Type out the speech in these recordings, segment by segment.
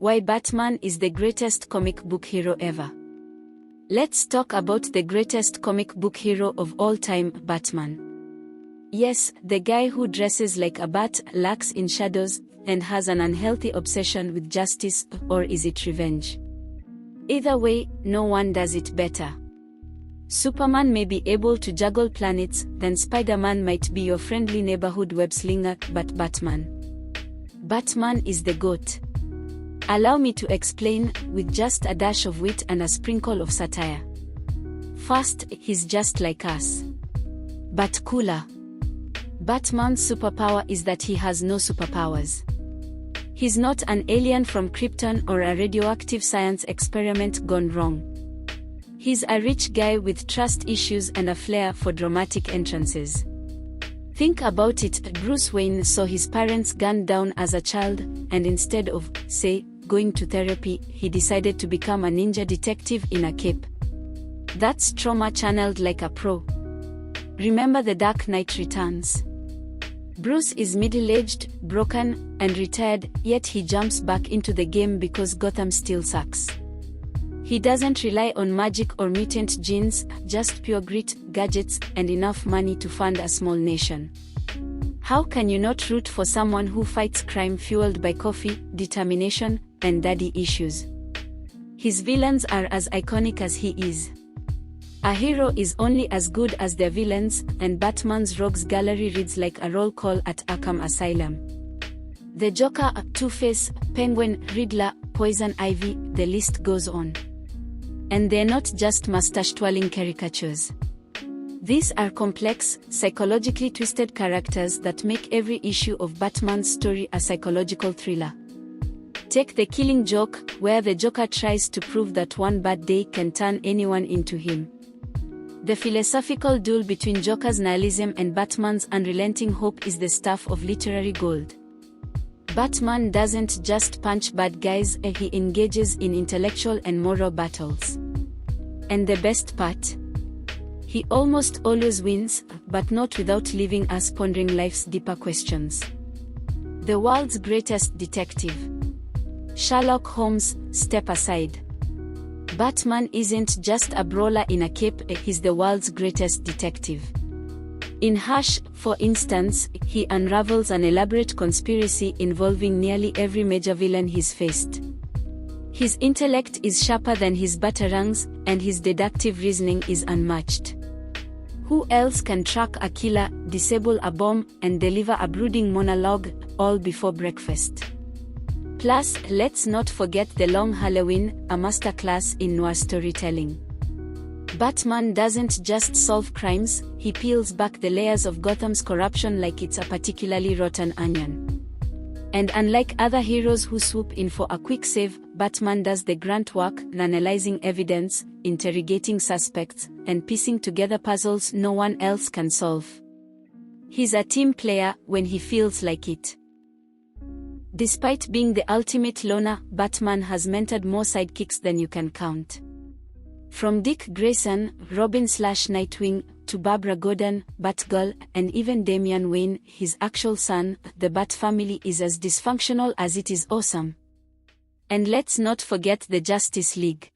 Why Batman is the greatest comic book hero ever. Let's talk about the greatest comic book hero of all time, Batman. Yes, the guy who dresses like a bat, lurks in shadows, and has an unhealthy obsession with justice, or is it revenge? Either way, no one does it better. Superman may be able to juggle planets, then Spider-Man might be your friendly neighborhood web-slinger, but Batman is the GOAT. Allow me to explain, with just a dash of wit and a sprinkle of satire. First, he's just like us, but cooler. Batman's superpower is that he has no superpowers. He's not an alien from Krypton or a radioactive science experiment gone wrong. He's a rich guy with trust issues and a flair for dramatic entrances. Think about it, Bruce Wayne saw his parents gunned down as a child, and instead of, say, going to therapy, he decided to become a ninja detective in a cape. That's trauma channeled like a pro. Remember The Dark Knight Returns? Bruce is middle-aged, broken, and retired, yet he jumps back into the game because Gotham still sucks. He doesn't rely on magic or mutant genes, just pure grit, gadgets, and enough money to fund a small nation. How can you not root for someone who fights crime fueled by coffee, determination, and daddy issues? His villains are as iconic as he is. A hero is only as good as their villains, and Batman's rogues gallery reads like a roll call at Arkham Asylum. The Joker, Two-Face, Penguin, Riddler, Poison Ivy, the list goes on. And they're not just mustache-twirling caricatures. These are complex, psychologically twisted characters that make every issue of Batman's story a psychological thriller. Take The Killing Joke, where the Joker tries to prove that one bad day can turn anyone into him. The philosophical duel between Joker's nihilism and Batman's unrelenting hope is the stuff of literary gold. Batman doesn't just punch bad guys, he engages in intellectual and moral battles. And the best part? He almost always wins, but not without leaving us pondering life's deeper questions. The world's greatest detective. Sherlock Holmes, step aside. Batman isn't just a brawler in a cape, he's the world's greatest detective. In Hush, for instance, he unravels an elaborate conspiracy involving nearly every major villain he's faced. His intellect is sharper than his batarangs, and his deductive reasoning is unmatched. Who else can track a killer, disable a bomb, and deliver a brooding monologue, all before breakfast? Plus, let's not forget The Long Halloween, a masterclass in noir storytelling. Batman doesn't just solve crimes, he peels back the layers of Gotham's corruption like it's a particularly rotten onion. And unlike other heroes who swoop in for a quick save, Batman does the grunt work, analyzing evidence, interrogating suspects, and piecing together puzzles no one else can solve. He's a team player when he feels like it. Despite being the ultimate loner, Batman has mentored more sidekicks than you can count. From Dick Grayson, Robin/Nightwing, to Barbara Gordon, Batgirl, and even Damian Wayne, his actual son, the Bat family is as dysfunctional as it is awesome. And let's not forget the Justice League.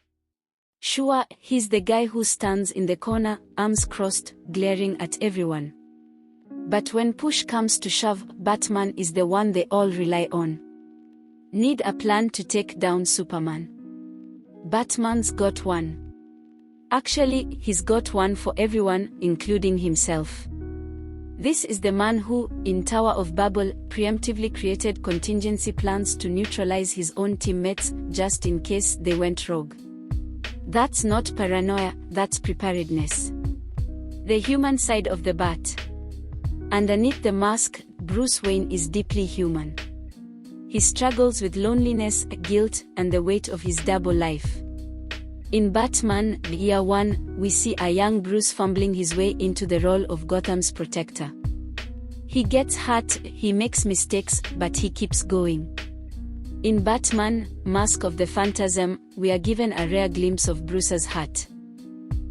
Sure, he's the guy who stands in the corner, arms crossed, glaring at everyone. But when push comes to shove, Batman is the one they all rely on. Need a plan to take down Superman? Batman's got one. Actually, he's got one for everyone, including himself. This is the man who, in Tower of Babel, preemptively created contingency plans to neutralize his own teammates, just in case they went rogue. That's not paranoia, that's preparedness. The human side of the Bat. Underneath the mask, Bruce Wayne is deeply human. He struggles with loneliness, guilt, and the weight of his double life. In Batman, Year One, we see a young Bruce fumbling his way into the role of Gotham's protector. He gets hurt, he makes mistakes, but he keeps going. In Batman, Mask of the Phantasm, we are given a rare glimpse of Bruce's heart.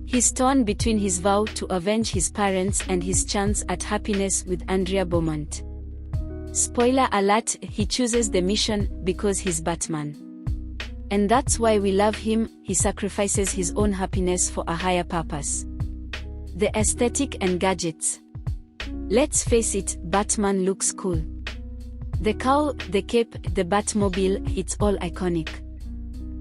He's torn between his vow to avenge his parents and his chance at happiness with Andrea Beaumont. Spoiler alert, he chooses the mission because he's Batman. And that's why we love him. He sacrifices his own happiness for a higher purpose. The aesthetic and gadgets. Let's face it, Batman looks cool. The cowl, the cape, the Batmobile, it's all iconic.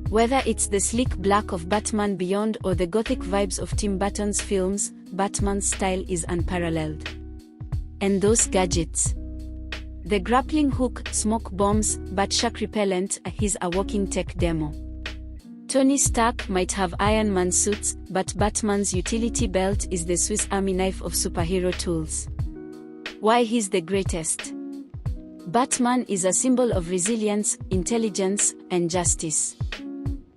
Whether it's the sleek black of Batman Beyond or the gothic vibes of Tim Burton's films, Batman's style is unparalleled. And those gadgets. The grappling hook, smoke bombs, Batshark repellent, he's a walking tech demo. Tony Stark might have Iron Man suits, but Batman's utility belt is the Swiss Army knife of superhero tools. Why he's the greatest? Batman is a symbol of resilience, intelligence, and justice.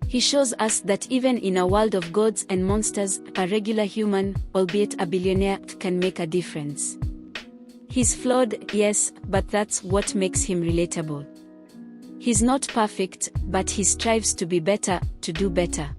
He shows us that even in a world of gods and monsters, a regular human, albeit a billionaire, can make a difference. He's flawed, yes, but that's what makes him relatable. He's not perfect, but he strives to be better, to do better.